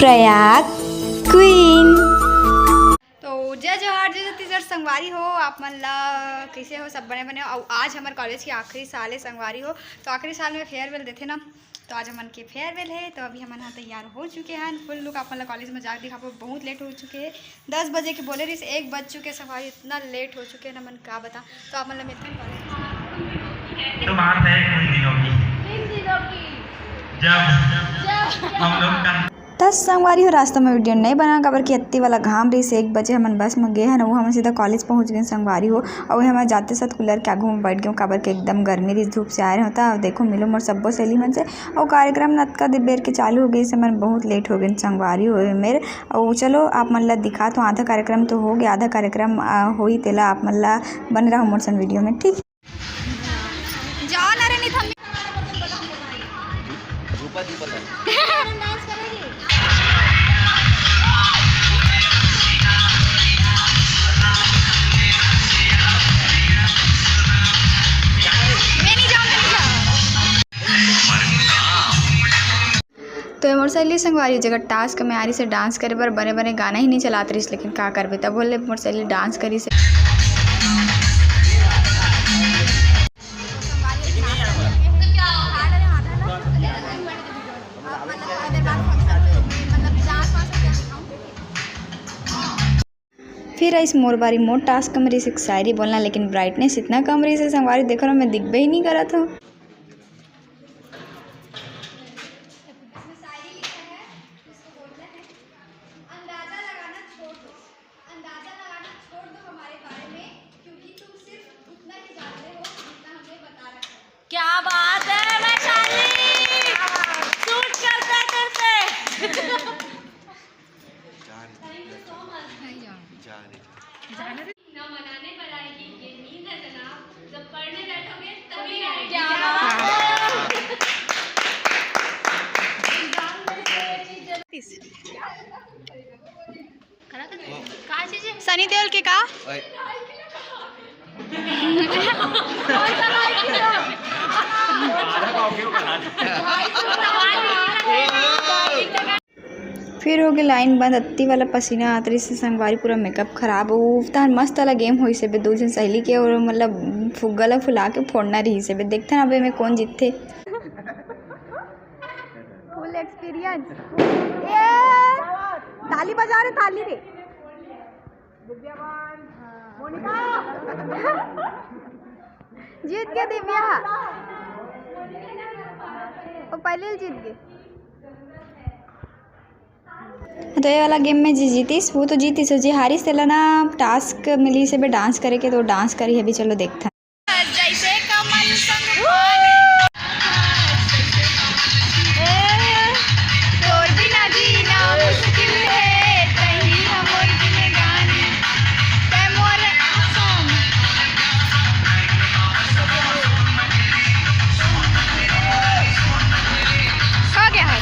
Prayag queen. तो जय जोहार जय छत्तीसगढ़ संगवारी हो आप मन ला कैसे हो सब बने बने। और आज हमारे कॉलेज की आखिरी साल है संगवारी हो। तो आखिरी साल में फेयरवेल देते ना, तो आज हमन के फेयरवेल है। तो अभी हमन यहाँ तैयार हो चुके हैं फुल लुक। आप मन कॉलेज में जाकर दिखा बहुत लेट हो चुके हैं। 10 बजे के बोले रही 1 बज चुके सवारी इतना लेट हो चुके हैं ना मन क्या बता। तो आप मतलब मिलते हैं कॉलेज तो बात है कुछ दिनों की जब हम लोग दस संगवारी हो रास्ता में वीडियो नहीं बना काबर कि अत्ती वाला घाम रही से 1 बजे हमन बस में गए हैं ना, वो हम सीधा कॉलेज पहुंच गए संगवारी हो। और हमारे जाते साथ कूलर के आगू में बैठ गए काबर के एकदम गर्मी रही धूप से आ रहे होता। देखो मिलो मोर सब्बो सहेली मन से और कार्यक्रम नतका देर के चालू हो गई से मन बहुत लेट हो गए संगवारी हो मेरे। और चलो आप मन ला दिखा तो आधा कार्यक्रम तो हो गया, आधा कार्यक्रम हो ही तेला आप मन ला बन रहा मोर सन वीडियो में। ठीक तो मोर सहेली संगवारी जगह टास्क में आ रही से डांस करे पर बने बने गाना ही नहीं चलाते रही, लेकिन का करबे तब बोले मोर सहेली डांस करी से। फिर इस मोर बारी मोर टास्क कम रही से शायरी बोलना, लेकिन ब्राइटनेस इतना कम रही से संगवारी देखो ना मैं दिखबे ही नहीं करा था। क्या बात है वैशाली, शूट करते करते ना मनाने पर आएगी ये नींद है जनाब, जब पढ़ने बैठोगे तभी आएगी। क्या सनी देओल के का फिर हो गई लाइन बंद, अत्ती वाला पसीना आतरी से संगवारी पूरा मेकअप खराब हो उतना मस्त वाला गेम हो से दो जन सहेली के और मतलब फुग्गला फुला के फोड़ना रही से देखते ना अबे में कौन जीतते। फुल एक्सपीरियंस ताली बजा रहे ताली रे जीत गया दिव्या वो पहले जीत गए। तो ये वाला गेम में जी जीतीस वो तो जीतीस, जी हारिस तेला ना टास्क मिली से डांस करे के तो डांस करी है भी। चलो देखता जैसे कमल संग तोर बिना जीना मुश्किल है कहीं हमर बिन गाने ते मोर सॉन्ग हो गया है।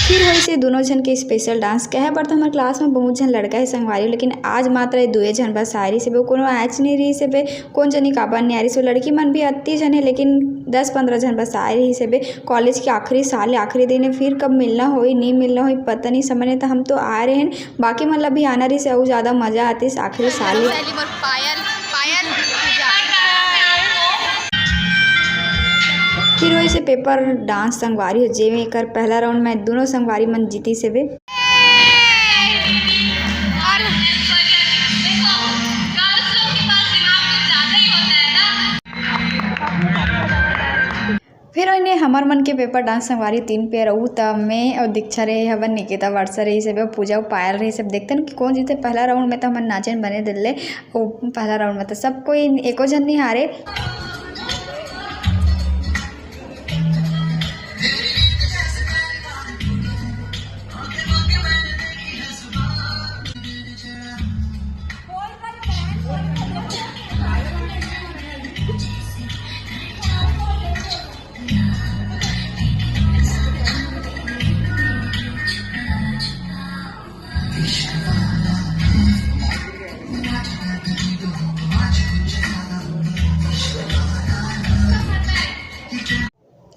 फिर वही से दोनों जन के स्पेशल डांस क्या है पर तो हमारे क्लास में बहुत जन लड़का है संगवारी, लेकिन आज मात्र 2 जन बस आ रही से कोनो ऐच नहीं रही से कौन जनी काबन नहीं आ रही से। लड़की मन भी अति जन है लेकिन 10-15 जन बस आ रही से कॉलेज के आखिरी साल आखिरी दिन है। फिर कब मिलना हो नहीं मिलना हो पता नहीं समझने तो हम तो आ रहे हैं, बाकी मतलब भी आना रही से और ज़्यादा मज़ा आती है आखिरी साल। फिर वही से पेपर डांस संगवारी हो जेमे कर पहला राउंड में दोनों संगवारी मन जीती से बे। फिर उन्हें हमार मन के पेपर डांस संगवारी 3 पेयर रहू तब मैं और दीक्षा रहे हवन निकिता वर्षा रही से पूजा पायल रही सब देखते हैं कि कौन जीते। पहला राउंड में तो हमारे नाचन बने दिले पहला राउंड में तो सब कोई एको जन नहीं हारे।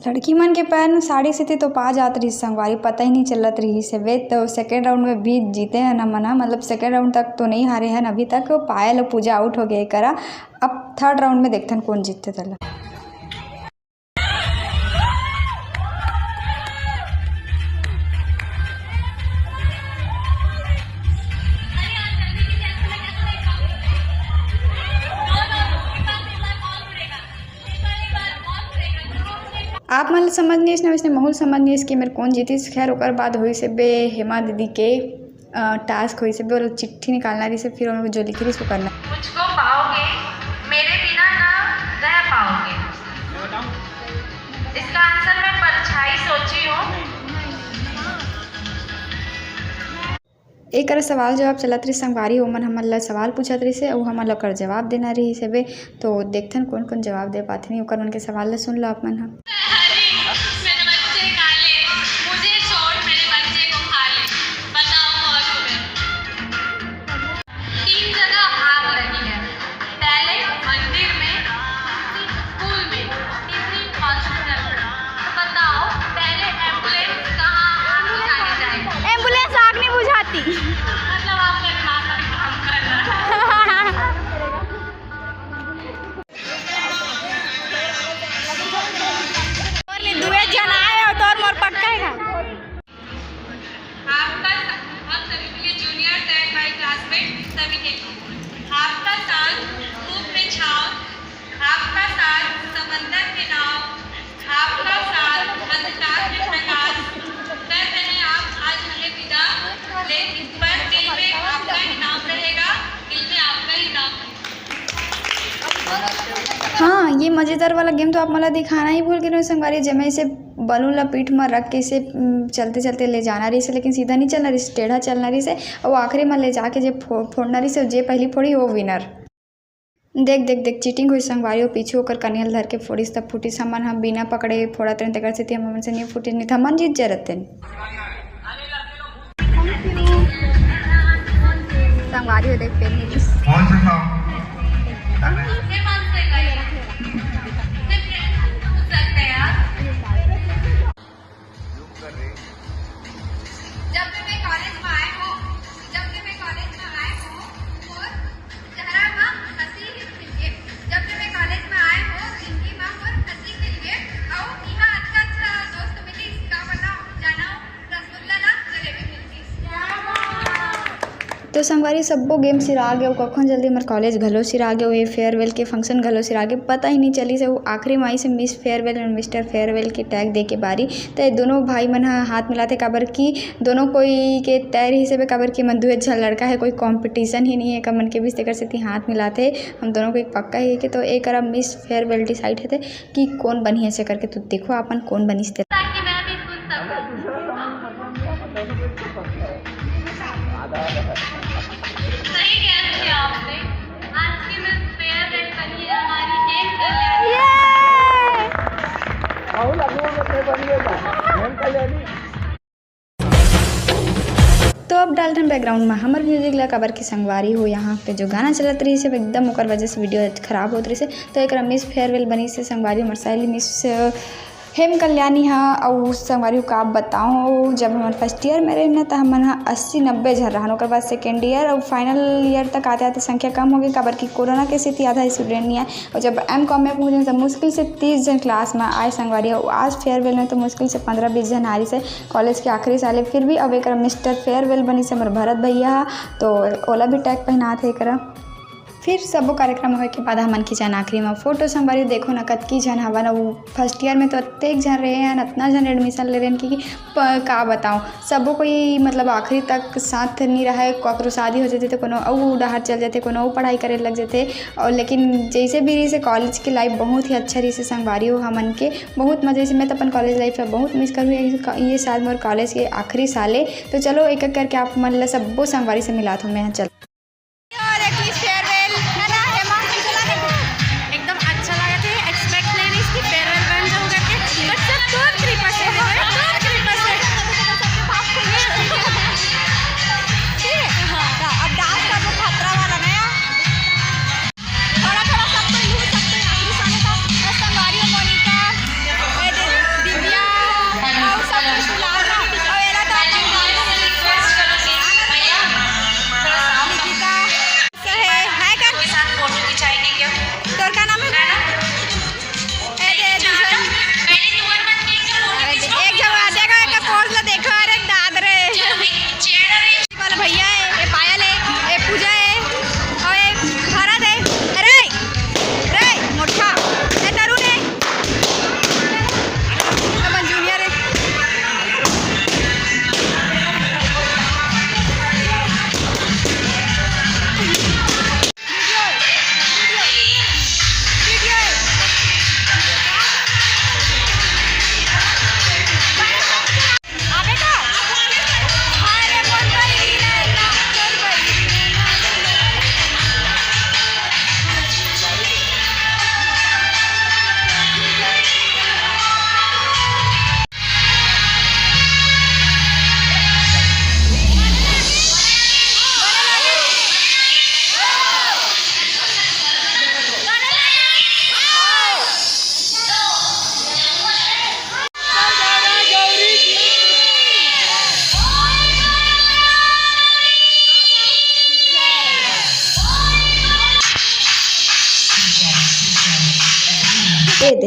लड़की मन के पैर में साड़ी से तो पा जात रही संगवारी, पता ही नहीं चलत रही से वे तो सेकेंड राउंड में भी जीते हैं ना मना, मतलब सेकेंड राउंड तक तो नहीं हारे हैं अभी तक। पायल और पूजा आउट हो गए करा। अब थर्ड राउंड में देखते हैं कौन जीतते तला। आप मतलब समझनी इसने वैसे माहौल समझनी इसके मेरे कौन जीती। खैर ओकर बाद हुई से बे हेमा दीदी के टास्क हुई से बे वो चिट्ठी निकालना रही से, फिर उन्होंने जो लिखी रही उसको करना। मुझको पाओगे मेरे बिना ना रह पाओगे, इसका आंसर मैं परछाई सोची हूँ। एक सवाल जवाब चलत रही संगवारी हो मन हमला सवाल पूछत रही से और हमला कर जवाब देना रही से बे, तो देखते हैं कौन कौन जवाब दे पाते नहीं। ओकर मन के सवाल ला सुन लो आप मन। एम्बुलेंस आग नहीं बुझाती। मतलब आप काम करना। और दुए जन आए और तोर मोर पक्का है। आपका हम सभी के लिए जूनियर एंड माय क्लासमेट सभी के लिए आपका साथ धूप में छाँव, आपका साथ समंदर के नाव, आपका साथ अंधकार में प्रकाश। तय रहे आप आज हमें विदा, लेकिन पर दिल में आपका ही नाम रहेगा, दिल में आपका ही नाम। हाँ, ये मज़ेदार वाला गेम तो आप मला दिखाना ही भूल गए संगवारी। जमे इसे बलून ला पीठ में रख के इसे चलते चलते ले जाना रही से, लेकिन सीधा नहीं चलना रही से, टेढ़ा चलना रही से और आखिरी में ले जाके जे फोड़ना रही से, जे पहली फोड़ी वो विनर। देख देख देख चीटिंग हुई संगवारी हो, पीछे होकर कनियल धर के फोड़ी तब फूटी। सामान हम बिना पकड़े फोड़ा तेन तक से हम से नहीं फूटी, नहीं थमन जीत जरते संगवारी हो। देख पेन कौन सा सॉन्ग? जब से मैं कॉलेज में आए हो और चेहरा में हंसी खिलिए। जब से मैं कॉलेज में आए हो जिंदगी में और हंसी खिलिए। और यहाँ अच्छा दोस्त मिली, इसका बताओ जाना रसगुल्ला ना जलेबी मिलती। तो संगवारी सबो गेम सिरा गए। कखन जल्दी हमारे कॉलेज घलो सिरा गए। ये फेयरवेल के फंक्शन घलो सिरा गए, पता ही नहीं चली से वो आखिरी माई से मिस फेयरवेल और मिस्टर फेयरवेल के टैग दे के बारी। तो दोनों भाई मन हाथ मिलाते काबर की दोनों कोई के तैर ही से काबर की मन दुए झल लड़का है, कोई कंपटीशन ही नहीं है कमन के बीच, तेकर से हाथ मिलाते हम दोनों को एक पक्का ही है कि तो एक मिस फेयरवेल डिसाइड है कि कौन बनी है से करके। तो देखो अपन कौन बनी से। ताकि मैं भी सुन सकूं। सही कह दिया आपने। आज की मिस फेयरवेल बनी है हमारी एक कल्याणी। तो अब डालते हैं बैकग्राउंड में हमारे म्यूजिक ला काबर की संगवारी हो। यहाँ पे जो गाना चलत रही से एकदम ओकर वजह से वीडियो खराब होत रही से। तो एक मिस फेयरवेल बनी से संगवारी हमारे सहेली मिस हेम कल्याणी हाँ। और संगवारी का आप बताऊँ जब हमारे फर्स्ट ईयर में रहे तो हम 80-90 झर रहा। और बाद सेकेंड ईयर और फाइनल ईयर तक आते आते संख्या कम हो गई काबर की कोरोना के स्थिति आधा स्टूडेंट नहीं आए। और जब M.Com में पहुँचे तो मुश्किल से 30 जन क्लास में आए संगवारी। और आज फेयरवेल में तो मुश्किल से 15-20 जन आ रही से कॉलेज के आखिरी साल। फिर भी अब एक मिस्टर फेयरवेल बनी से हमारे भरत भैया, तो ओला भी टैग पहना थे एक। फिर सबो कार्यक्रम होए के बाद हमन खिंचान आखिरी में फोटो संगवारी। देखो ना कतकी जन हवन। वो फर्स्ट ईयर में तो अत्येक जन रहे हैं, इतना जन एडमिशन ले रहे हैं कि का बताऊँ। सबो कोई मतलब आखिरी तक साथ नहीं रहा है। ककरो शादी हो जाती तो कोनो और डहार चल जाते, कोनो पढ़ाई करे लग जाते। और लेकिन जैसे भी रही से कॉलेज की लाइफ बहुत ही अच्छा रही से संगवारी हो हमन के बहुत मजे से। मैं तो अपन कॉलेज लाइफ में बहुत मिस करूँ ये साल मोर कॉलेज के आखिरी साल है। तो चलो एक एक करके आप मन सबो संगवारी से मिला था मैं। चल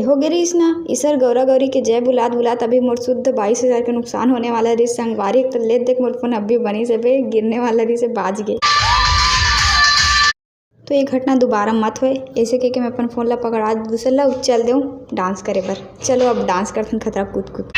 हो गई रहीस ना। ईसर गौरा गौरी के जय बुलात बुलात अभी मोर शुद्ध 22,000 का नुकसान होने वाला रही संगवारी। तो ले देख मोर फोन अभी बनी से बे गिरने वाला रही से बाज गए। तो ये घटना दोबारा मत होए, ऐसे कह के मैं अपन फ़ोन ला पकड़ा दूसरा ला चल दूँ डांस करे पर। चलो अब डांस करते खतरा कूद कूद।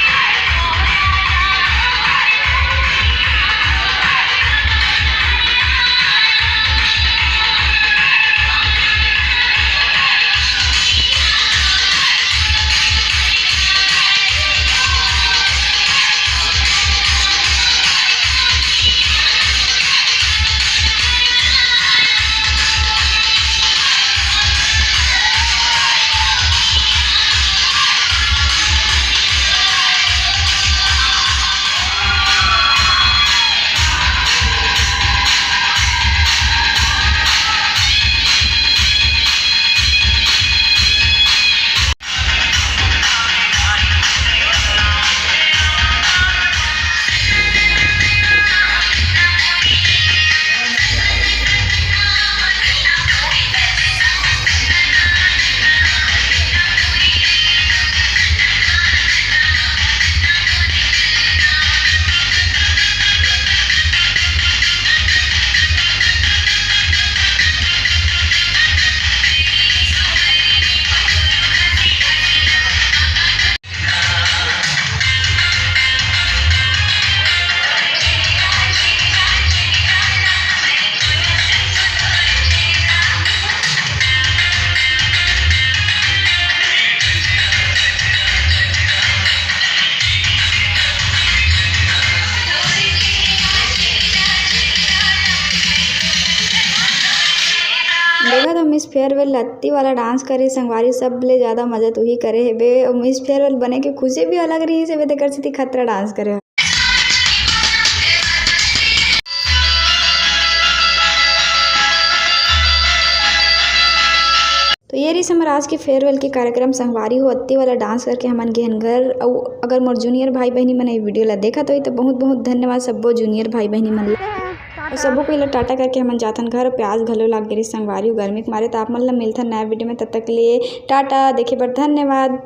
देखा तो मिस फेयरवेल लत्ती वाला डांस करे संगवारी सब ले ज़्यादा मजा तो ही करे है बे। और मिस फेयरवेल बने के खुशी भी अलग रही से बे देकर से खतरा डांस करे। तो ये रही हमारा आज के फेयरवेल के कार्यक्रम संगवारी हो अत्ती वाला डांस करके हमन गेहन घर। और अगर मोर जूनियर भाई बहनी मन वीडियो ला देखा तो बहुत बहुत धन्यवाद सबो जूनियर भाई बहनी मन ला। और सबो को टाटा करके हमन जाथन घर। प्याज घलो लाग गिरी संगवारी गर्मी के मारे। तो आप मन ला मिलथन नया वीडियो में, तब तक लिए टाटा। देखे बर धन्यवाद।